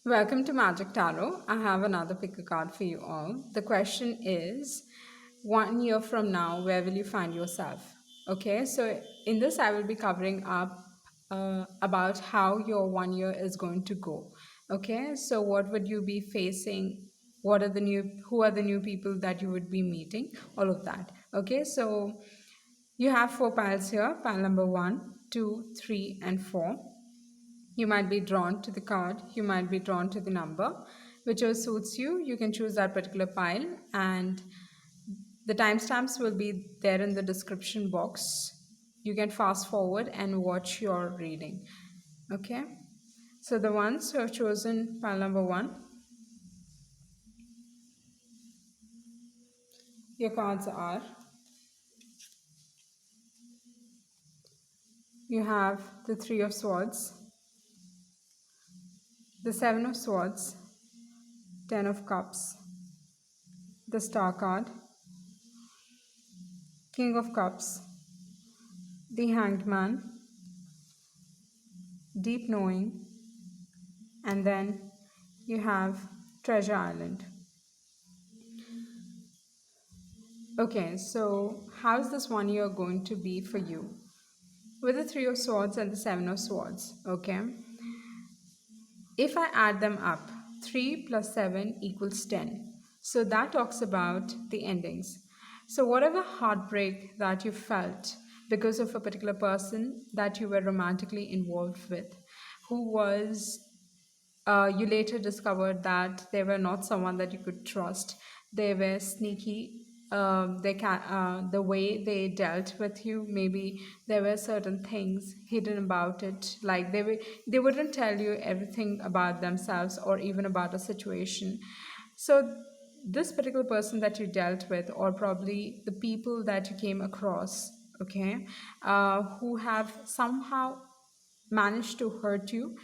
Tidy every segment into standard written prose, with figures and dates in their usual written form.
Welcome to Magic Tarot. I have another pick a card for you all. The question is 1 year from now, where will you find yourself? Okay, so in this, I will be covering up about how your 1 year is going to go. Okay, so what would you be facing? Who are the new people that you would be meeting? All of that. Okay, so you have four piles here pile number one, two, three, and four. You might be drawn to the card, you might be drawn to the number, whichever suits you. You can choose that particular pile, and the timestamps will be there in the description box. You can fast forward and watch your reading. Okay, so the ones who have chosen pile number one, your cards are you have the Three of Swords, the Seven of Swords, Ten of Cups, the Star card, King of Cups, the Hanged Man, Deep Knowing, and then you have Treasure Island. Okay, so how's this 1 year going to be for you? With the Three of Swords and the Seven of Swords, okay? If I add them up, 3 plus 7 equals 10. So that talks about the endings. So, whatever heartbreak that you felt because of a particular person that you were romantically involved with, who was you later discovered that they were not someone that you could trust. They were sneaky. The way they dealt with you, maybe there were certain things hidden about it. Like they wouldn't tell you everything about themselves or even about a situation. So this particular person that you dealt with, or probably the people that you came across, okay, who have somehow managed to hurt you,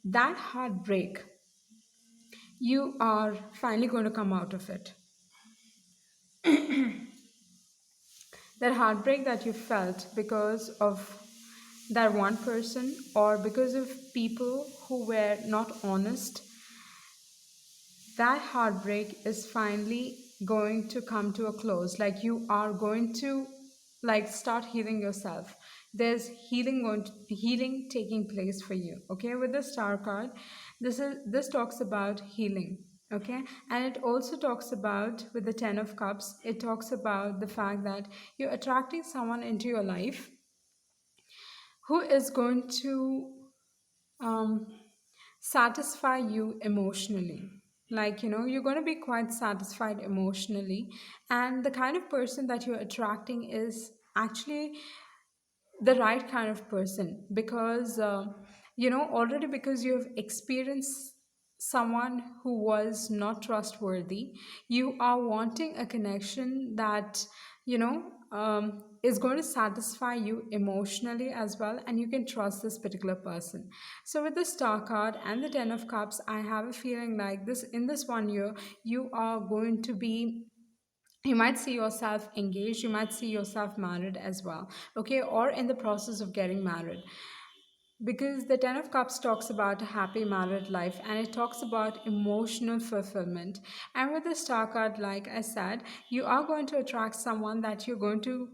that heartbreak, you are finally going to come out of it. That heartbreak that you felt because of that one person or because of people who were not honest, that heartbreak is finally going to come to a close. Like you are going to like start healing yourself. There's healing taking place for you. Okay, with the Star card, this talks about healing. Okay, and it also talks about, with the Ten of Cups, it talks about the fact that you're attracting someone into your life who is going to um, satisfy you emotionally. Like, you're going to be quite satisfied emotionally. And the kind of person that you're attracting is actually the right kind of person because, already because you have experienced someone who was not trustworthy, you are wanting a connection that, is going to satisfy you emotionally as well, and you can trust this particular person. So with the Star card and the Ten of Cups, I have a feeling like this in this 1 year, you are going to be, you might see yourself engaged, you might see yourself married as well, okay, or in the process of getting married, because the Ten of Cups talks about a happy married life and it talks about emotional fulfillment. And with the Star card, like I said, you are going to attract someone that you're going to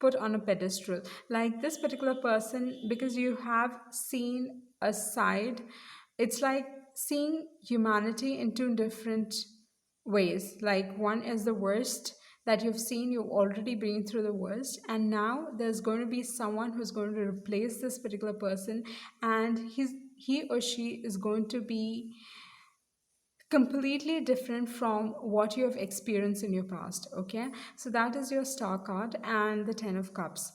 put on a pedestal, like this particular person, because you have seen a side. It's like seeing humanity in two different ways. Like one is the worst that you've seen, you've already been through the worst, and now there's going to be someone who's going to replace this particular person, and he or she is going to be completely different from what you have experienced in your past. Okay, so that is your Star card and the Ten of Cups.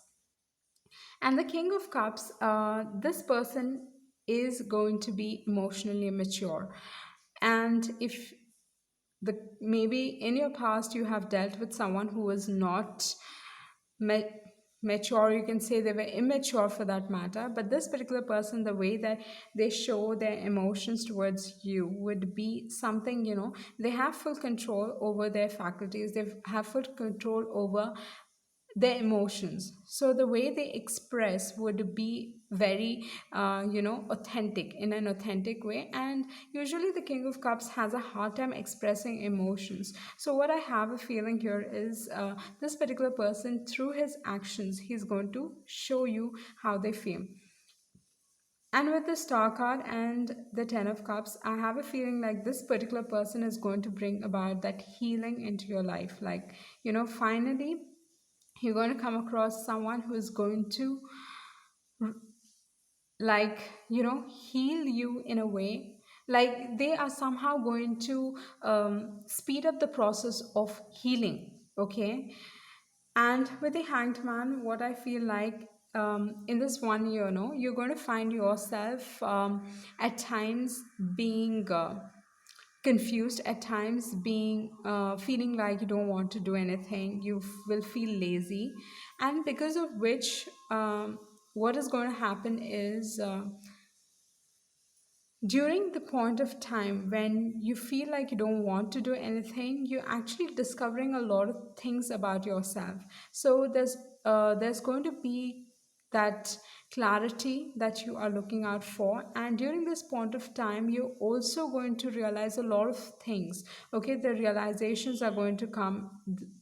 And the King of Cups, this person is going to be emotionally mature. And if maybe in your past you have dealt with someone who was not ma- mature, you can say they were immature for that matter, but this particular person, the way that they show their emotions towards you would be something, they have full control over their faculties, they have full control over their emotions. So the way they express would be very, authentic, in an authentic way. And usually the King of Cups has a hard time expressing emotions. So what I have a feeling here is, this particular person, through his actions, he's going to show you how they feel. And with the Star card and the Ten of Cups, I have a feeling like this particular person is going to bring about that healing into your life. Like, finally, you're going to come across someone who is going to, like, heal you in a way. Like, they are somehow going to speed up the process of healing. Okay. And with the Hanged Man, what I feel like, in this 1 year, no, you're going to find yourself, at times being, confused, at times being, feeling like you don't want to do anything, you will feel lazy. And because of which, what is going to happen is, during the point of time when you feel like you don't want to do anything, you're actually discovering a lot of things about yourself. So there's going to be that clarity that you are looking out for. And during this point of time, you're also going to realize a lot of things. Okay, the realizations are going to come.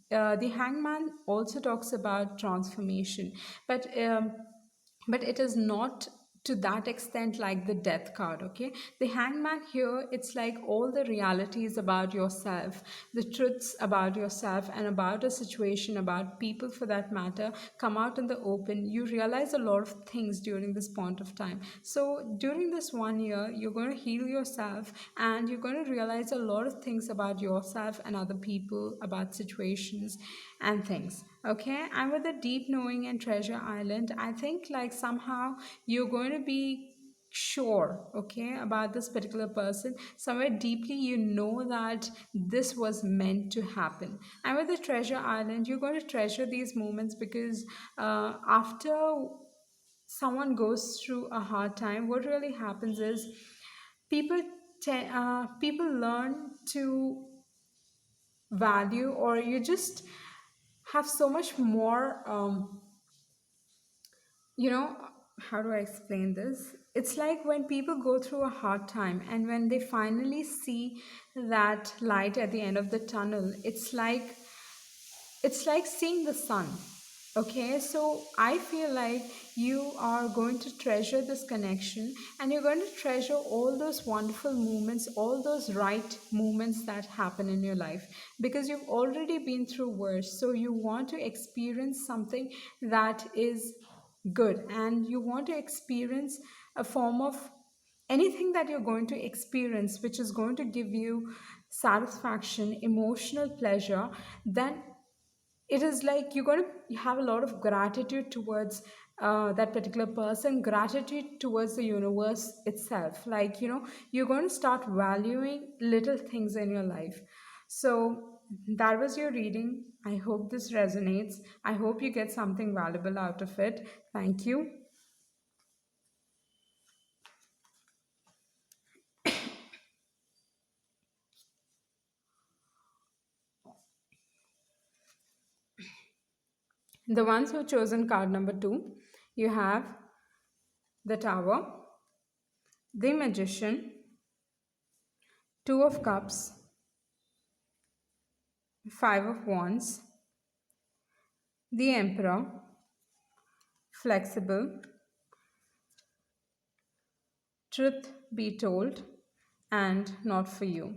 The Hangman also talks about transformation, but it is not to that extent like the Death card. Okay, the Hangman here, it's like all the realities about yourself, the truths about yourself and about a situation, about people for that matter, come out in the open. You realize a lot of things during this point of time. So during this 1 year, you're going to heal yourself, and you're going to realize a lot of things about yourself and other people, about situations and things. Okay, and with the Deep Knowing and Treasure Island, I think like somehow you're going to be sure, okay, about this particular person. Somewhere deeply, you know that this was meant to happen. And with the Treasure Island, you're going to treasure these moments because, after someone goes through a hard time, what really happens is people people learn to value, or you just have so much more, you know how do I explain this? It's like when people go through a hard time, and when they finally see that light at the end of the tunnel, it's like seeing the sun. Okay, so I feel like you are going to treasure this connection, and you're going to treasure all those wonderful moments, all those right moments that happen in your life, because you've already been through worse. So you want to experience something that is good, and you want to experience a form of anything that you're going to experience which is going to give you satisfaction, emotional pleasure. Then it is like you're going to have a lot of gratitude towards, that particular person, gratitude towards the universe itself. Like, you're going to start valuing little things in your life. So that was your reading. I hope this resonates. I hope you get something valuable out of it. Thank you. The ones who chosen card number 2, you have the Tower, the Magician, Two of Cups, Five of Wands, the Emperor, Flexible, Truth Be Told, and Not For You.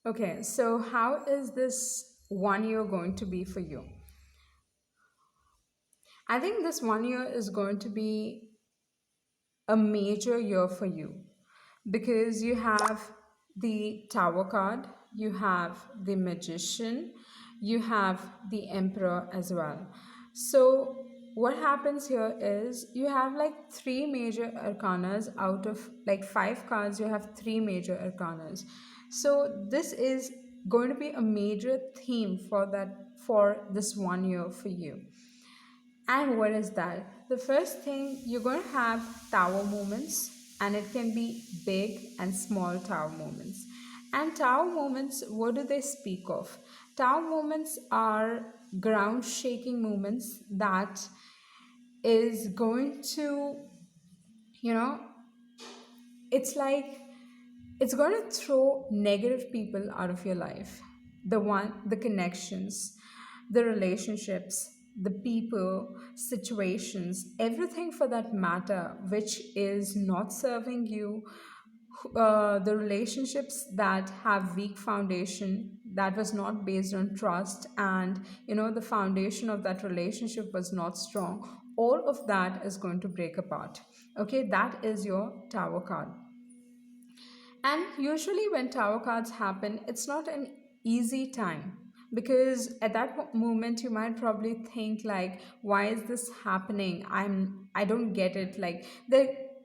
Okay, so how is this 1 year going to be for you? I think this 1 year is going to be a major year for you, because you have the Tower card, you have the Magician, you have the Emperor as well. So what happens here is you have like three major arcanas out of like five cards, you have three major arcanas. So this is going to be a major theme for this 1 year for you. And what is that? The first thing, you're going to have tower moments, and it can be big and small tower moments. And tower moments, what do they speak of? Tower moments are ground shaking moments that is going to, you know, it's like it's going to throw negative people out of your life. The connections, the relationships, the people, situations, everything for that matter, which is not serving you, the relationships that have weak foundation, that was not based on trust, and the foundation of that relationship was not strong, all of that is going to break apart. Okay, that is your tower card. And usually, when tower cards happen, it's not an easy time, because at that moment you might probably think like, why is this happening? I don't get it. Like,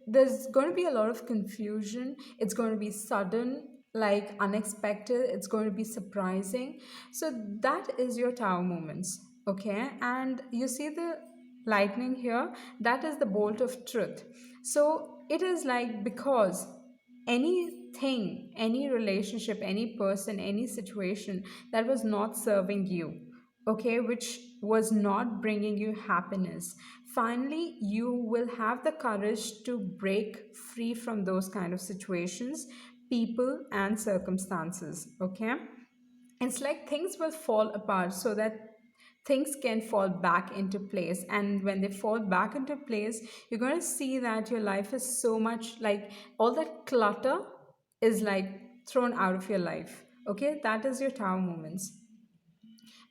there's going to be a lot of confusion. It's going to be sudden, like unexpected. It's going to be surprising. So that is your tower moments. Okay, and you see the lightning here, that is the bolt of truth. So it is like, because anything, any relationship, any person, any situation that was not serving you, okay, which was not bringing you happiness, finally you will have the courage to break free from those kind of situations, people, and circumstances. Okay, it's like things will fall apart so that things can fall back into place. And when they fall back into place, you're going to see that your life is so much like, all that clutter is like thrown out of your life. Okay, that is your tower moments.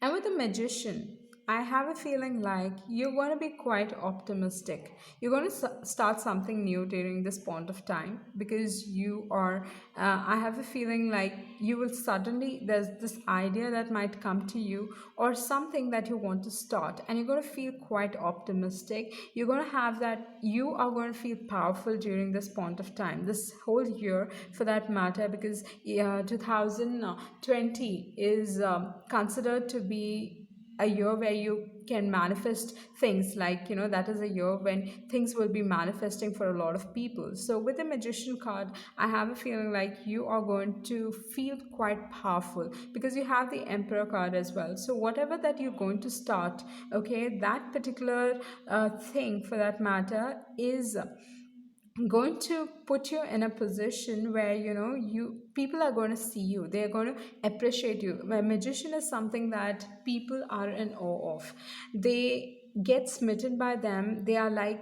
And with the magician, I have a feeling like you're going to be quite optimistic. You're going to start something new during this point of time, because you are, I have a feeling like you will suddenly, there's this idea that might come to you, or something that you want to start, and you're going to feel quite optimistic. You're going to have that, you are going to feel powerful during this point of time, this whole year for that matter, because 2020 is considered to be a year where you can manifest things, like that is a year when things will be manifesting for a lot of people. So with the magician card, I have a feeling like you are going to feel quite powerful, because you have the emperor card as well. So whatever that you're going to start, okay, that particular thing for that matter is going to put you in a position where you people are going to see you, they're going to appreciate you. A magician is something that people are in awe of. They get smitten by them. They are like,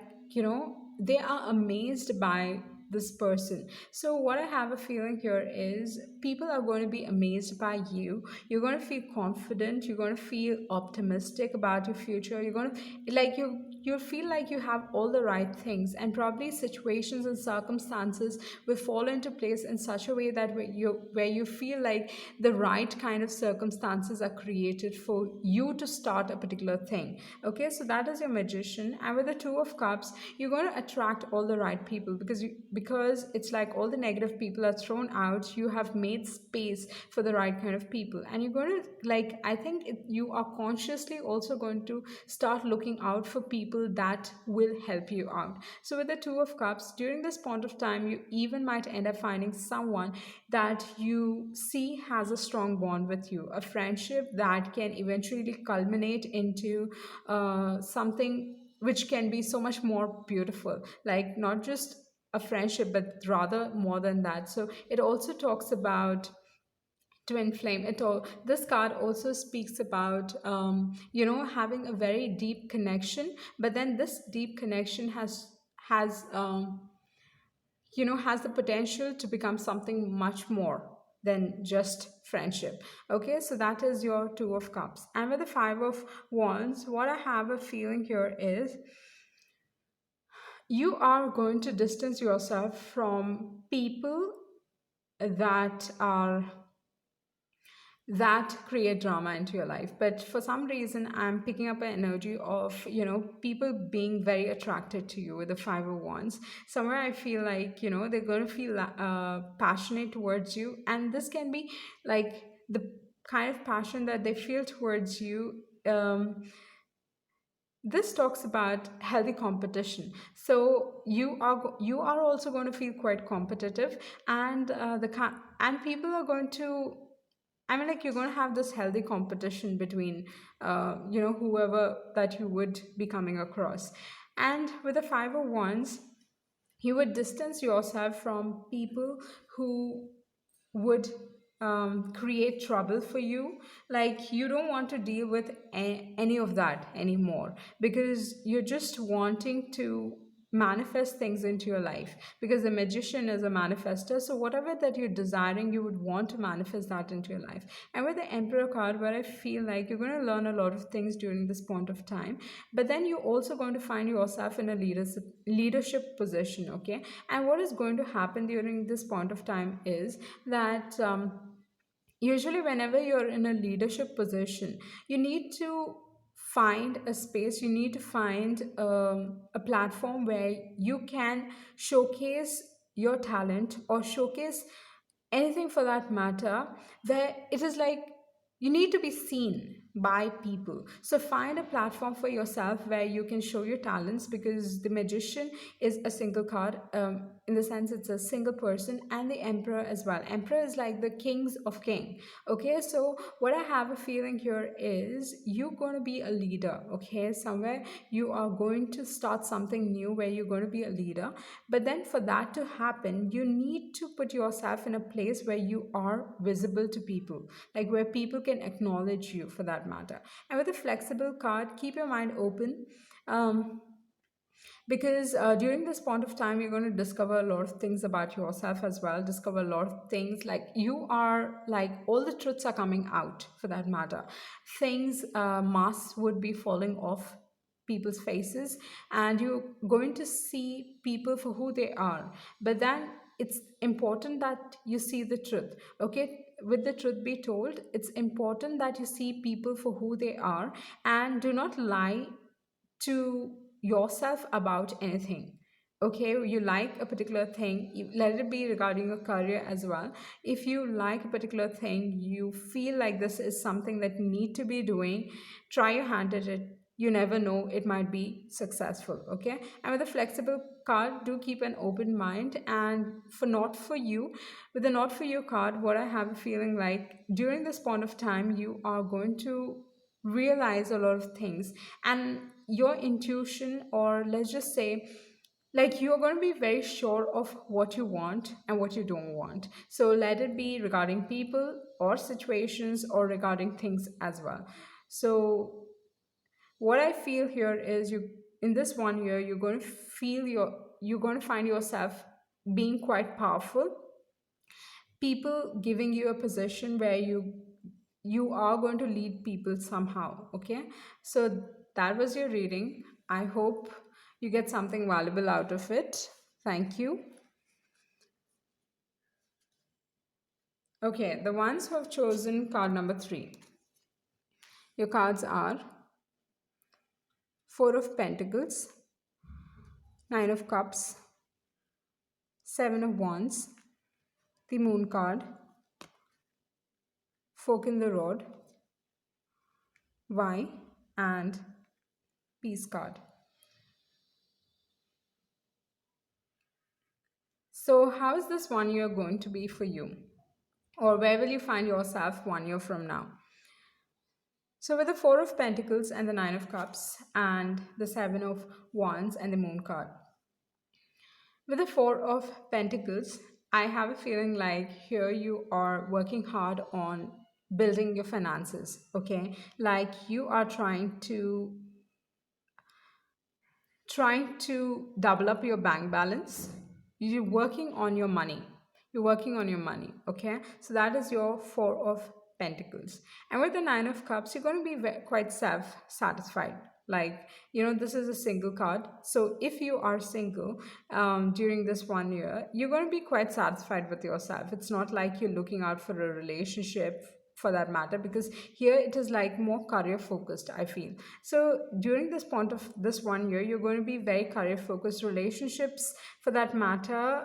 they are amazed by this person. So what I have a feeling here is, people are going to be amazed by you. You're going to feel confident, you're going to feel optimistic about your future. You're going to, like, you'll feel like you have all the right things, and probably situations and circumstances will fall into place in such a way that where you feel like the right kind of circumstances are created for you to start a particular thing. Okay, so that is your magician. And with the two of cups, you're going to attract all the right people, because it's like all the negative people are thrown out. You have made space for the right kind of people, and you're going to, like, I think you are consciously also going to start looking out for people that will help you out. So with the two of cups, during this point of time, you even might end up finding someone that you see has a strong bond with you, a friendship that can eventually culminate into something which can be so much more beautiful, like not just a friendship, but rather more than that. So it also talks about twin flame. It all, this card also speaks about having a very deep connection, but then this deep connection has the potential to become something much more than just friendship. Okay, so that is your two of cups. And with the five of wands, what I have a feeling here is, you are going to distance yourself from people that are that create drama into your life. But for some reason, I'm picking up an energy of people being very attracted to you with the five of wands. Somewhere I feel like they're going to feel passionate towards you, and this can be like the kind of passion that they feel towards you. this talks about healthy competition. So you are also going to feel quite competitive, and and people are going to, I mean, like, you're going to have this healthy competition between, whoever that you would be coming across. And with the five of wands, you would distance yourself from people who would create trouble for you. Like, you don't want to deal with any of that anymore, because you're just wanting to manifest things into your life, because the magician is a manifester. So whatever that you're desiring, you would want to manifest that into your life. And with the emperor card, where I feel like you're going to learn a lot of things during this point of time, but then you're also going to find yourself in a leadership position. Okay, and what is going to happen during this point of time is that, usually whenever you're in a leadership position, you need to find a space, you need to find a platform where you can showcase your talent, or showcase anything for that matter, where it is like you need to be seen by people. So find a platform for yourself where you can show your talents, because the magician is a single card, in the sense it's a single person, and the emperor as well. Emperor is like the kings of king. Okay, so what I have a feeling here is you're going to be a leader. Okay, somewhere you are going to start something new where you're going to be a leader. But then for that to happen, you need to put yourself in a place where you are visible to people, like where people can acknowledge you for that matter. And with a flexible card, keep your mind open. Um, because during this point of time, you're going to discover a lot of things about yourself as well, discover a lot of things, like you are like all the truths are coming out for that matter. Things, masks would be falling off people's faces, and you're going to see people for who they are. But then it's important that you see the truth. Okay, with the truth be told, it's important that you see people for who they are, and do not lie to yourself about anything. Okay, you like a particular thing, let it be regarding your career as well. If you like a particular thing, you feel like this is something that you need to be doing, try your hand at it. You never know, it might be successful. Okay, and with a flexible card, do keep an open mind. And for not for you, with the not for you card, what I have a feeling like during this point of time, you are going to realize a lot of things, and your intuition, or let's just say, like, you're going to be very sure of what you want and what you don't want. So let it be regarding people or situations, or regarding things as well. So what I feel here is, you, in this 1 year, you're going to find yourself being quite powerful, people giving you a position where you are going to lead people somehow. Okay, so that was your reading. I hope you get something valuable out of it. Thank you. Okay, the ones who have chosen card number 3, your cards are Four of Pentacles, Nine of Cups, Seven of Wands, the Moon card, Fork in the Road, Why, and Peace card. So how is this 1 year going to be for you, or where will you find yourself 1 year from now? So, with the Four of Pentacles and the Nine of Cups, and the Seven of Wands and the Moon card. With the Four of Pentacles, I have a feeling like here you are working hard on building your finances. Okay, like you are trying to double up your bank balance. You're working on your money. You're working on your money. Okay, so that is your Four of Pentacles. And with the Nine of Cups, you're going to be quite self satisfied. Like, this is a single card. So if you are single, during this 1 year, you're going to be quite satisfied with yourself. It's not like you're looking out for a relationship for that matter, because here it is like more career focused, I feel. So during this point of this 1 year, you're going to be very career focused. Relationships for that matter,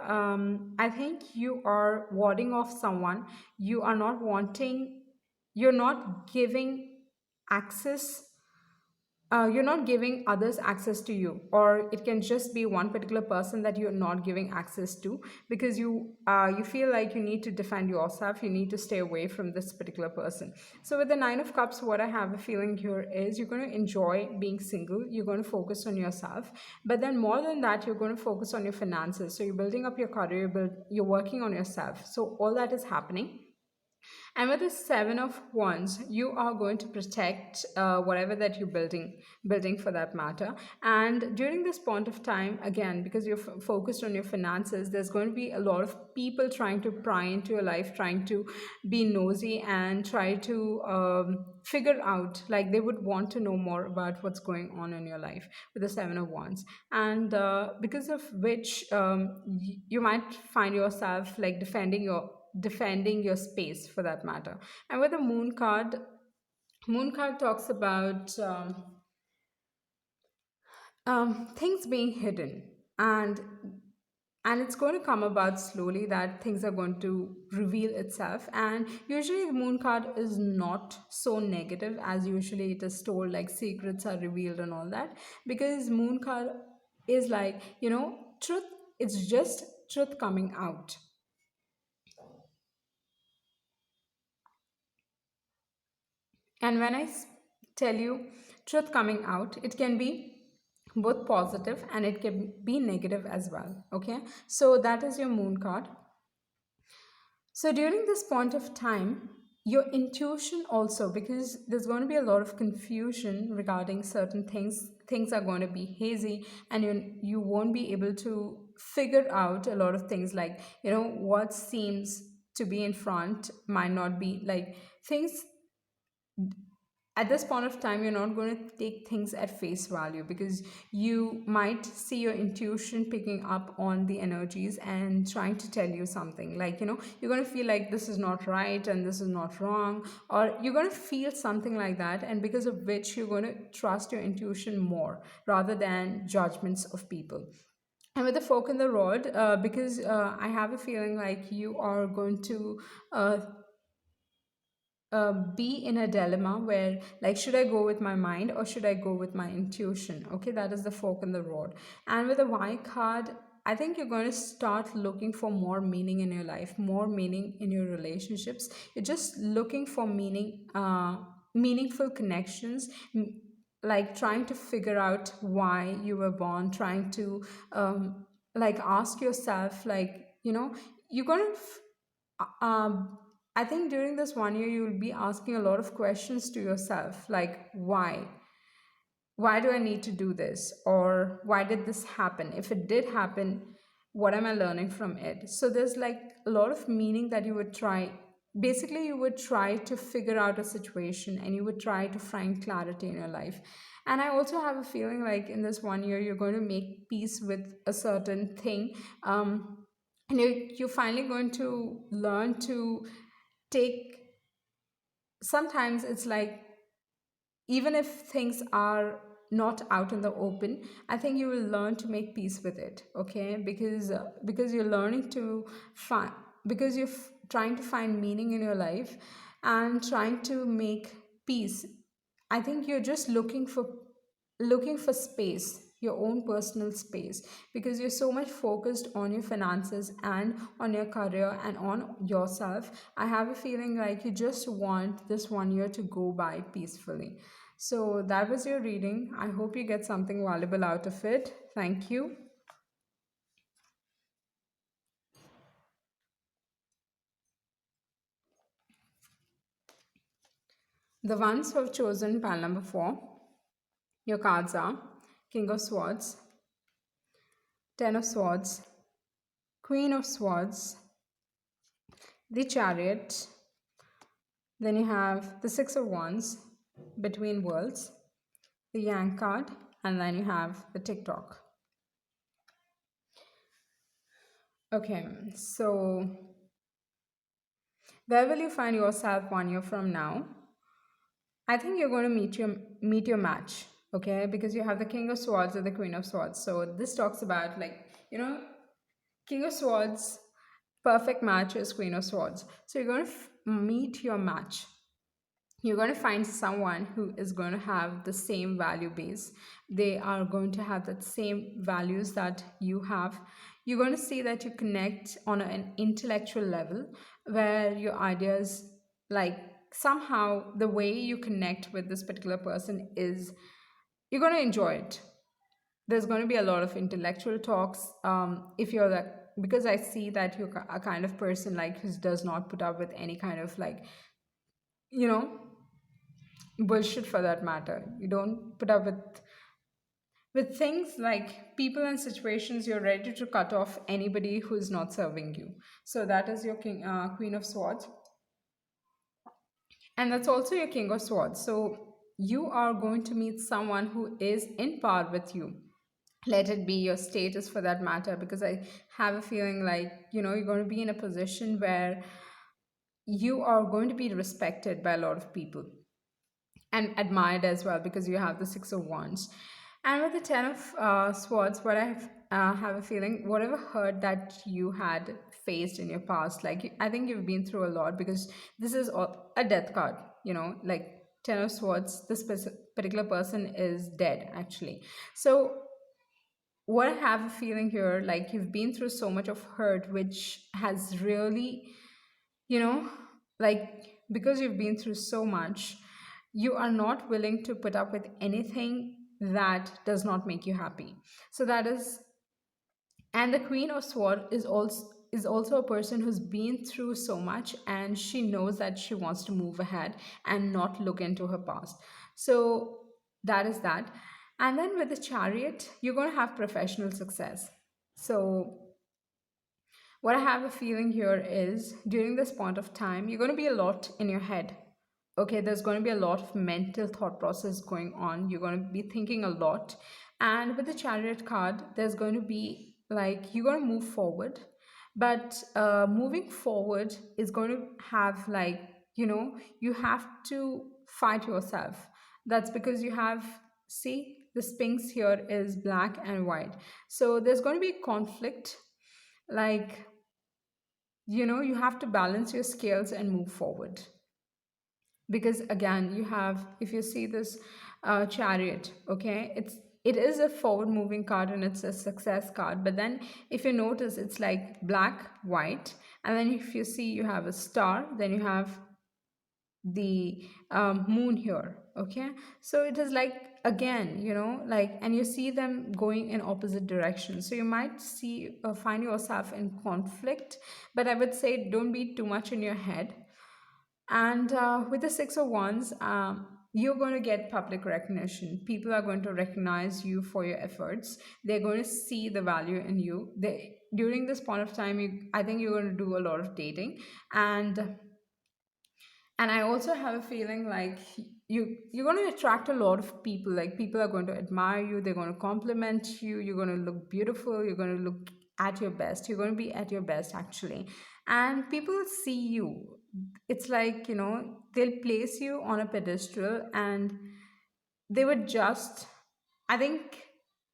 I think you are warding off someone. You are not wanting, you're not giving access you're not giving others access to you, or it can just be one particular person that you're not giving access to, because you feel like you need to defend yourself, you need to stay away from this particular person. So with the Nine of Cups, what I have a feeling here is you're going to enjoy being single, you're going to focus on yourself, but then more than that, you're going to focus on your finances. So you're building up your career, you're working on yourself, so all that is happening. And with the Seven of Wands, you are going to protect whatever that you're building for that matter. And during this point of time, again, because you're focused on your finances, there's going to be a lot of people trying to pry into your life, trying to be nosy and try to figure out, like they would want to know more about what's going on in your life with the Seven of Wands. And because of which you might find yourself like defending your space for that matter. And with the moon card talks about things being hidden, and it's going to come about slowly, that things are going to reveal itself. And usually the moon card is not so negative, as usually it is told like secrets are revealed and all that, because moon card is like, truth. It's just truth coming out. And when tell you truth coming out, it can be both positive and it can be negative as well. Okay, so that is your moon card. So during this point of time, your intuition also, because there's going to be a lot of confusion regarding certain things. Things are going to be hazy, and you won't be able to figure out a lot of things. Like, what seems to be in front might not be like things. At this point of time, you're not going to take things at face value, because you might see your intuition picking up on the energies and trying to tell you something, like, you're going to feel like this is not right and this is not wrong, or you're going to feel something like that, and because of which you're going to trust your intuition more rather than judgments of people. And with the fork in the road, because I have a feeling like you are going to uh, be in a dilemma where, like, should I go with my mind or should I go with my intuition? Okay, that is the fork in the road. And with the Y card, I think you're going to start looking for more meaning in your life, more meaning in your relationships. You're just looking for meaningful connections, like trying to figure out why you were born, trying to like ask yourself, like, you're going to I think during this 1 year, you'll be asking a lot of questions to yourself, like, why? Why do I need to do this? Or why did this happen? If it did happen, what am I learning from it? So there's like a lot of meaning that you would try. Basically, you would try to figure out a situation and you would try to find clarity in your life. And I also have a feeling like in this 1 year, you're going to make peace with a certain thing. And you're finally going to learn to take, sometimes it's like, even if things are not out in the open, I think you will learn to make peace with it. Okay, because you're learning to find, because trying to find meaning in your life and trying to make peace. I think you're just looking for space, your own personal space, because you're so much focused on your finances and on your career and on yourself. I have a feeling like you just want this 1 year to go by peacefully. So that was your reading. I hope you get something valuable out of it. Thank you. The ones who have chosen pile number 4, your cards are King of Swords, Ten of Swords, Queen of Swords, the Chariot, then you have the Six of Wands, Between Worlds, the Yang card, and then you have the TikTok. Okay, so where will you find yourself 1 year from now? I think you're going to meet your match, okay? Because you have the King of Swords and the Queen of Swords. So this talks about, like, King of Swords, perfect match is Queen of Swords. So you're going to meet your match. you're going to find someone who is going to have the same value base. They are going to have that same values that you have. You're going to see that you connect on an intellectual level, where your ideas, like, somehow the way you connect with this particular person is, you're going to enjoy it. There's going to be a lot of intellectual talks. If you're like, because I see that you're a kind of person like who does not put up with any kind of, like, you know bullshit, for that matter. You don't put up with things like people and situations. You're ready to cut off anybody who's not serving you. So that is your queen of swords, and that's also your king of swords. So you are going to meet someone who is in par with you. Let it be your status, for that matter, because I have a feeling like, you're going to be in a position where you are going to be respected by a lot of people and admired as well, because you have the Six of Wands. And with the Ten of Swords, what have a feeling, whatever hurt that you had faced in your past, like, I think you've been through a lot, because this is a death card, like Ten of Swords, this particular person is dead, actually. So what I have a feeling here, like, you've been through so much of hurt, which has really, you know, like, because you've been through so much, you are not willing to put up with anything that does not make you happy. So that is, and the Queen of Sword is also a person who's been through so much, and she knows that she wants to move ahead and not look into her past. So that is that. And then with the Chariot, you're going to have professional success. So what I have a feeling here is, during this point of time, you're going to be a lot in your head. Okay, there's going to be a lot of mental thought process going on. You're going to be thinking a lot. And with the Chariot card, there's going to be, like, you're going to move forward. But moving forward is going to have, like, you have to fight yourself. That's because you have, see, the Sphinx here is black and white. So there's going to be conflict. Like, you have to balance your scales and move forward, because again, you have, if you see this Chariot, okay, it is a forward moving card, and it's a success card. But then if you notice, it's like black, white, and then if you see, you have a star, then you have the moon here. Okay, so it is like, again, like, and you see them going in opposite directions, so you might see find yourself in conflict. But I would say, don't be too much in your head. And with the Six of Wands, you're going to get public recognition. People are going to recognize you for your efforts. They're going to see the value in you. During this point of time, I think you're going to do a lot of dating. And I also have a feeling like you're going to attract a lot of people. Like, people are going to admire you, they're going to compliment you, you're going to look beautiful, you're going to look at your best, you're going to be at your best, actually. And people see you. It's like, they'll place you on a pedestal, and they would just, I think,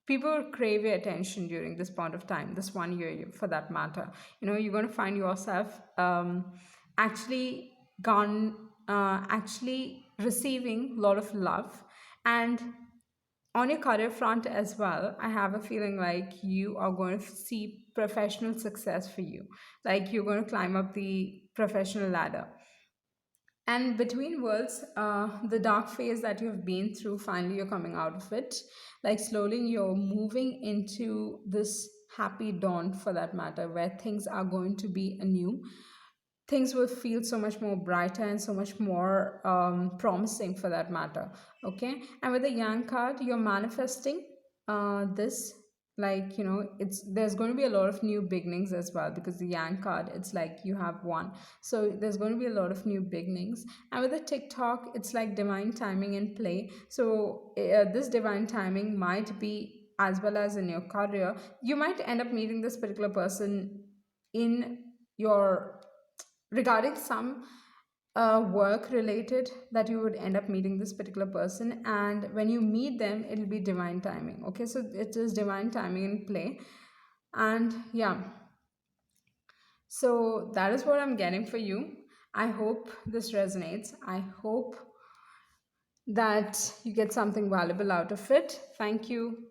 people would crave your attention during this point of time, this 1 year, for that matter. You're going to find yourself actually gone, actually receiving a lot of love. And on your career front as well, I have a feeling like you are going to see professional success for you. Like, you're going to climb up the professional ladder. And between worlds, the dark phase that you've been through, finally you're coming out of it. Like, slowly you're moving into this happy dawn, for that matter, where things are going to be anew. Things will feel so much more brighter and so much more promising, for that matter. Okay, and with the Yang card, you're manifesting this, like, it's there's going to be a lot of new beginnings as well, because the Yang card, it's like you have one. So there's going to be a lot of new beginnings. And with the TikTok, it's like divine timing in play. So this divine timing might be, as well as in your career, you might end up meeting this particular person in your, regarding some work related, that you would end up meeting this particular person. And when you meet them, it'll be divine timing. Okay, so it is divine timing in play. And yeah, so that is what I'm getting for you. I hope this resonates. I hope that you get something valuable out of it. Thank you.